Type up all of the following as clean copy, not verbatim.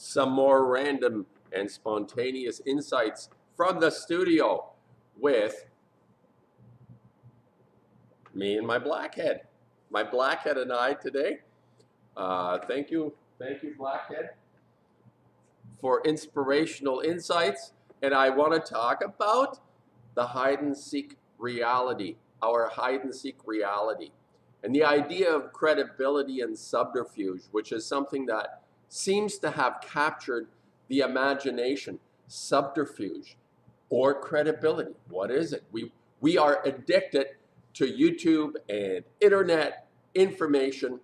some more random and spontaneous insights from the studio with me and my blackhead. My blackhead and I today. Thank you, blackhead, for inspirational insights. And I want to talk about the hide and seek reality, our hide and seek reality. And the idea of credibility and subterfuge, which is something that seems to have captured the imagination. Subterfuge or credibility. What is it? We are addicted to YouTube and internet information.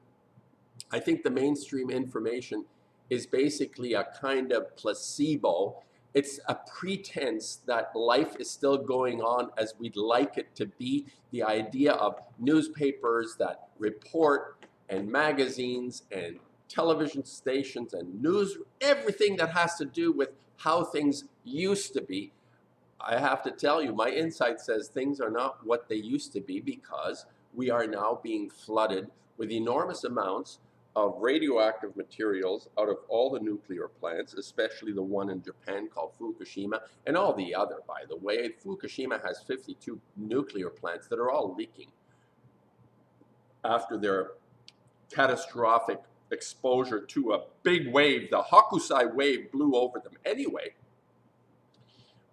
I think the mainstream information is basically a kind of placebo. It's a pretense that life is still going on as we'd like it to be. The idea of newspapers that report and magazines and television stations and news, everything that has to do with how things used to be. I have to tell you, my insight says things are not what they used to be because we are now being flooded with enormous amounts of radioactive materials out of all the nuclear plants, especially the one in Japan called Fukushima, and all the other, by the way. Fukushima has 52 nuclear plants that are all leaking after their catastrophic exposure to a big wave. The Hokusai wave blew over them. Anyway,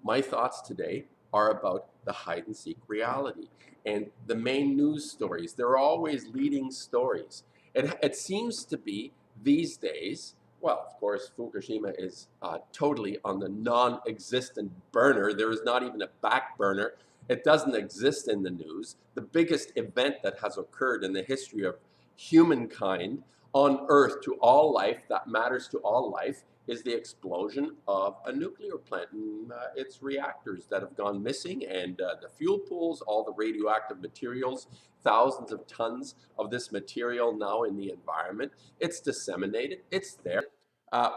my thoughts today are about the hide and seek reality and the main news stories. They're always leading stories. It seems to be these days, well, of course, Fukushima is totally on the non-existent burner. There is not even a back burner. It doesn't exist in the news. The biggest event that has occurred in the history of humankind on Earth, to all life, that matters to all life, is the explosion of a nuclear plant and its reactors that have gone missing, and the fuel pools, all the radioactive materials, thousands of tons of this material now in the environment. It's disseminated, it's there.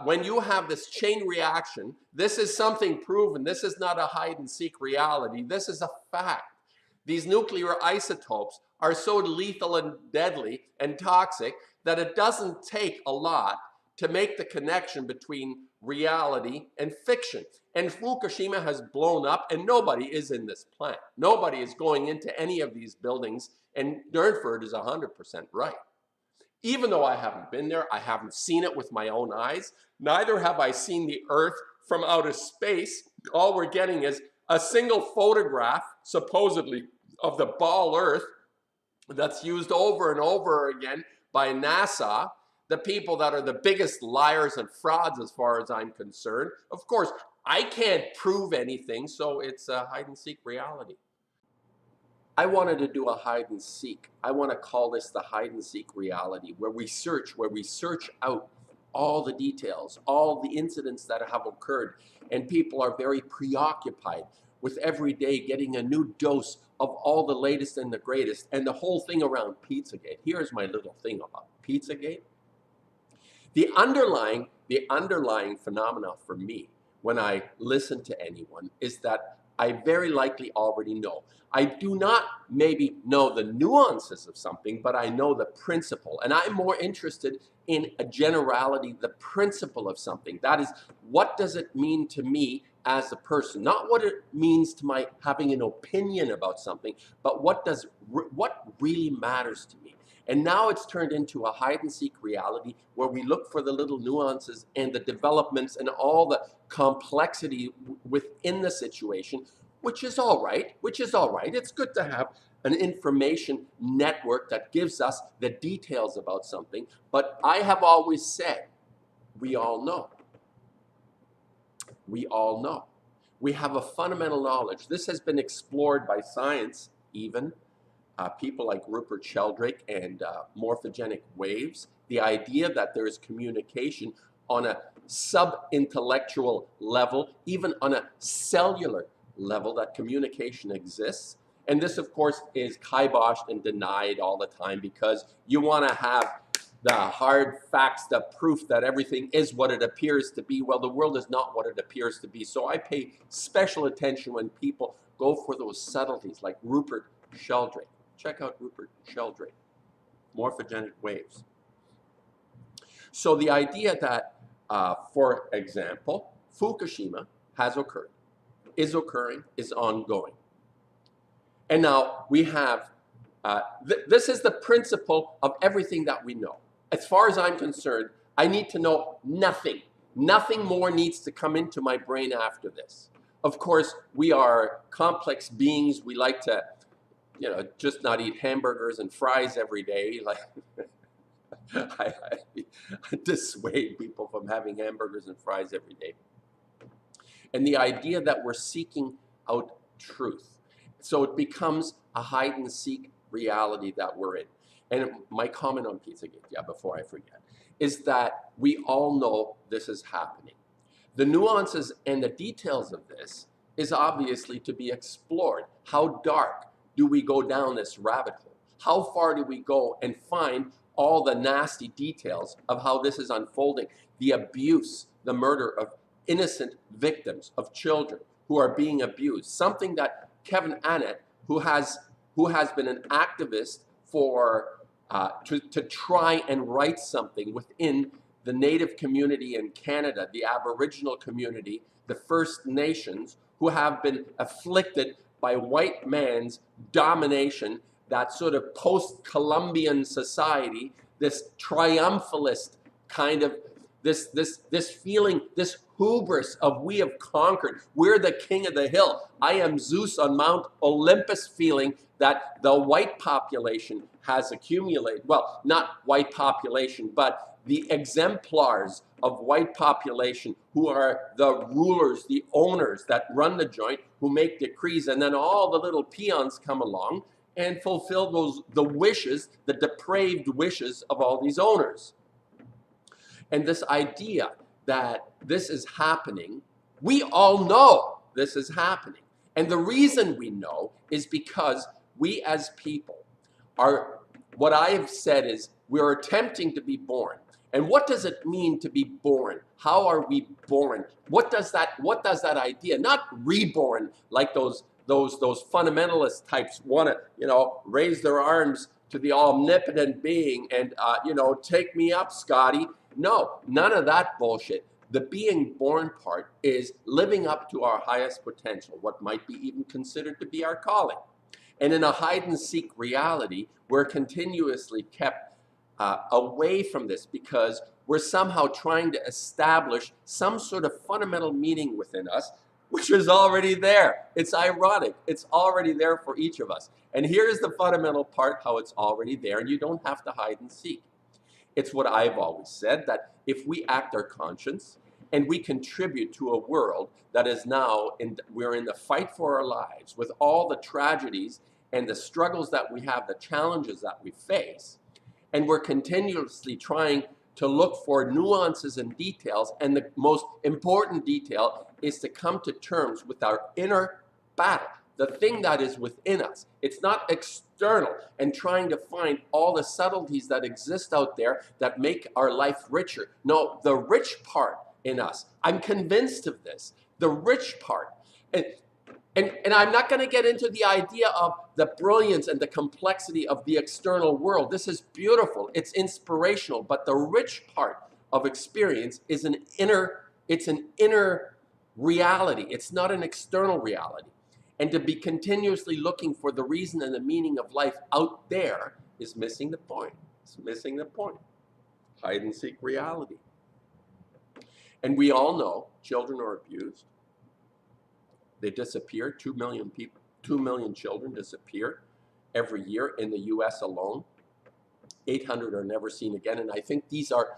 When you have this chain reaction, this is something proven. This is not a hide and seek reality. This is a fact. These nuclear isotopes are so lethal and deadly and toxic that it doesn't take a lot to make the connection between reality and fiction. And Fukushima has blown up and nobody is in this plant. Nobody is going into any of these buildings, and Durnford is 100% right. Even though I haven't been there, I haven't seen it with my own eyes, neither have I seen the Earth from outer space. All we're getting is a single photograph, supposedly, of the ball Earth that's used over and over again by NASA, the people that are the biggest liars and frauds as far as I'm concerned. Of course, I can't prove anything, so it's a hide and seek reality. I wanted to do a hide and seek. I want to call this the hide and seek reality, where we search out all the details, all the incidents that have occurred, and people are very preoccupied with every day getting a new dose of all the latest and the greatest, and the whole thing around Pizzagate. Here's my little thing about Pizzagate. The underlying phenomena for me when I listen to anyone is that I very likely already know. I do not maybe know the nuances of something, but I know the principle. And I'm more interested in a generality, the principle of something. That is, what does it mean to me as a person? Not what it means to my having an opinion about something, but what really matters to me. And now it's turned into a hide and seek reality where we look for the little nuances and the developments and all the complexity within the situation, which is all right, It's good to have an information network that gives us the details about something. But I have always said, we all know. We all know. We have a fundamental knowledge. This has been explored by science even. People like Rupert Sheldrake and morphogenic waves, the idea that there is communication on a sub-intellectual level, even on a cellular level, that communication exists. And this, of course, is kiboshed and denied all the time because you want to have the hard facts, the proof that everything is what it appears to be. Well, the world is not what it appears to be. So I pay special attention when people go for those subtleties like Rupert Sheldrake. Check out Rupert Sheldrake, morphogenic waves. So the idea that For example, Fukushima has occurred, is occurring, is ongoing. And now we have, this is the principle of everything that we know. As far as I'm concerned, I need to know nothing. Nothing more needs to come into my brain after this. Of course, we are complex beings. We like to, just not eat hamburgers and fries every day. Like, I dissuade people from having hamburgers and fries every day. And the idea that we're seeking out truth. So it becomes a hide and seek reality that we're in. And my comment on Pizzagate, before I forget, is that we all know this is happening. The nuances and the details of this is obviously to be explored. How dark do we go down this rabbit hole? How far do we go and find all the nasty details of how this is unfolding? The abuse, the murder of innocent victims, of children who are being abused. Something that Kevin Annett, who has been an activist for to try and write something within the Native community in Canada, the Aboriginal community, the First Nations, who have been afflicted by white man's domination, that sort of post-Columbian society, this triumphalist kind of, this feeling, this hubris of we have conquered, we're the king of the hill, I am Zeus on Mount Olympus feeling that the white population has accumulated. Well, not white population, but the exemplars of white population who are the rulers, the owners that run the joint, who make decrees, and then all the little peons come along and fulfill the wishes, the depraved wishes of all these owners. And this idea that this is happening, we all know this is happening. And the reason we know is because we as people are, what I have said is, we're attempting to be born. And what does it mean to be born? How are we born? What does that idea, not reborn like those fundamentalist types want to, raise their arms to the omnipotent being and, take me up, Scotty. No, none of that bullshit. The being born part is living up to our highest potential, what might be even considered to be our calling. And in a hide and seek reality, we're continuously kept away from this because we're somehow trying to establish some sort of fundamental meaning within us, which is already there. It's ironic. It's already there for each of us. And here's the fundamental part, how it's already there, and you don't have to hide and seek. It's what I've always said, that if we act our conscience and we contribute to a world that is now, we're in the fight for our lives with all the tragedies and the struggles that we have, the challenges that we face, and we're continuously trying to look for nuances and details, and the most important detail is to come to terms with our inner battle, the thing that is within us. It's not external, and trying to find all the subtleties that exist out there that make our life richer. No, the rich part in us, I'm convinced of this, the rich part. And I'm not going to get into the idea of the brilliance and the complexity of the external world. This is beautiful. It's inspirational. But the rich part of experience is an inner reality. It's not an external reality. And to be continuously looking for the reason and the meaning of life out there is missing the point. It's missing the point. Hide and seek reality. And we all know children are abused. They disappear. 2 million people, 2 million children disappear every year in the US alone. 800 are never seen again. And I think these are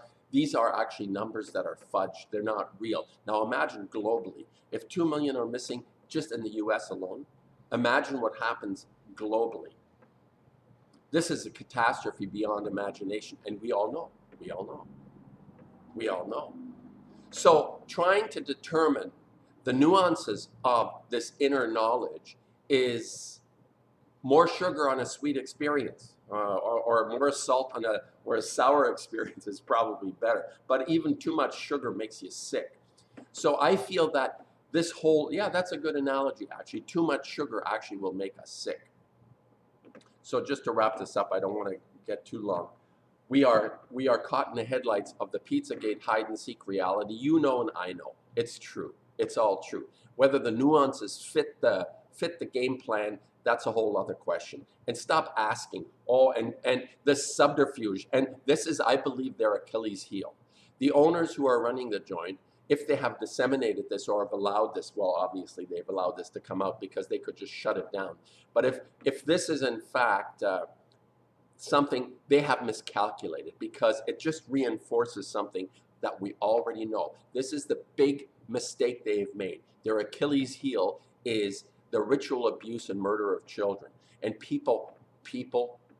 actually numbers that are fudged. They're not real. Now imagine globally, if 2 million are missing just in the US alone, imagine what happens globally. This is a catastrophe beyond imagination. And we all know, we all know, we all know. So trying to determine the nuances of this inner knowledge is more sugar on a sweet experience, or more salt on a sour experience is probably better. But even too much sugar makes you sick. So I feel that this whole, that's a good analogy actually. Too much sugar actually will make us sick. So just to wrap this up, I don't want to get too long. we are caught in the headlights of the Pizzagate hide and seek reality. You know and I know. It's true. It's all true. Whether the nuances fit the game plan, that's a whole other question. And stop asking. Oh, and the subterfuge. And this is, I believe, their Achilles heel. The owners who are running the joint, if they have disseminated this or have allowed this, well, obviously they've allowed this to come out because they could just shut it down. But if this is in fact something, they have miscalculated, because it just reinforces something that we already know. This is the big mistake they've made. Their Achilles heel is the ritual abuse and murder of children. And people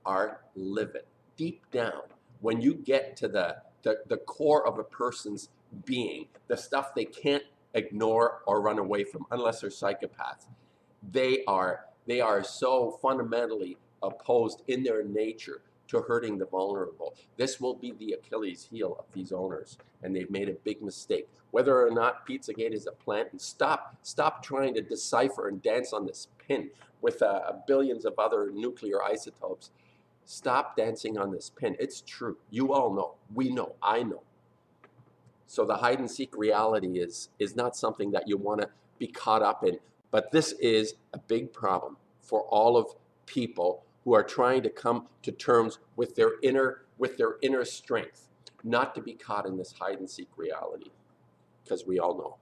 are livid. Deep down, when you get to the core of a person's being, the stuff they can't ignore or run away from unless they're psychopaths, they are so fundamentally opposed in their nature to hurting the vulnerable. This will be the Achilles heel of these owners, and they've made a big mistake. Whether or not Pizzagate is a plant, and stop trying to decipher and dance on this pin with billions of other nuclear isotopes. Stop dancing on this pin. It's true. You all know. We know. I know. So the hide and seek reality is not something that you want to be caught up in. But this is a big problem for all of people who are trying to come to terms with their inner strength, not to be caught in this hide and seek reality, because we all know.